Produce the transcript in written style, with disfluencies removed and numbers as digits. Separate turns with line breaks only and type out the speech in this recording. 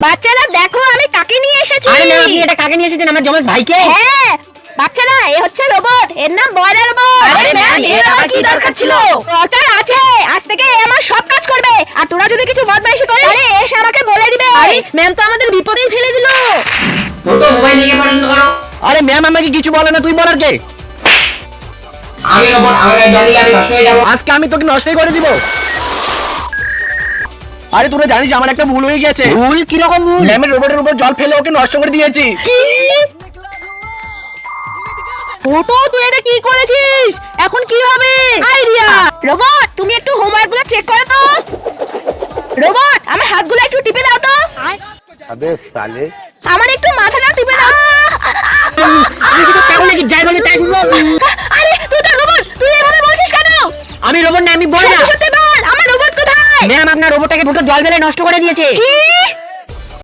বাচ্চারা দেখো আমি কাকে নিয়ে এসেছি।
আরে ম্যাম, আপনি এটা কাকে নিয়ে এসেছেন? আমার জমজ ভাইকে।
হ্যাঁ বাচ্চারা, এ হচ্ছে রোবট, এর নাম বয়রা রোবট।
আরে ম্যাম, এর আবার কি দরকার ছিল?
দরকার আছে, আজ থেকে এ আমার সব কাজ করবে। আর তোরা যদি কিছু বদমাইশি করিস তাহলে এসে আমাকে বলে দিবে।
আরে ম্যাম তো আমাদের বিপদেই ফেলে দিল।
দুটো মোবাইল নিয়ে পছন্দ করো।
আরে ম্যাম আমাকে কিছু বলে না, তুই বলার কে?
আমি রোবট, আমাকে জল দিলে আমি নষ্ট হয়ে যাবো।
আজকে আমি তোকে নষ্টই করে দিব। আরে তোরা জানিস আমার একটা ভুল হয়ে গেছে।
ভুল? কিরকম ভুল?
ম্যামের রোবটের উপর জল ফেলে ওকে নষ্ট করে দিয়েছি।
কি? ফটো, তুই এটা কি করেছিস? এখন কি হবে?
আইডিয়া। রোবট তুমি একটু হোমওয়ার্কগুলো চেক করো তো। রোবট আমার হাতগুলো একটু টিপে দাও তো।
আবে সালে,
আমার একটু মাথাটা টিপে দাও।
আমি কিন্তু তাহলে কি যাই বলি তাই শুনবো?
আরে তুই তো রোবট, তুই এভাবে বলছিস কেন?
আমি রোবট না, আমি বয়রা।
সত্যি বল, আমার রোবট কোথায়?
ম্যাম, আপনার রোবটটাকে ফুটো জল ফেলে নষ্ট করে দিয়েছে।
কি?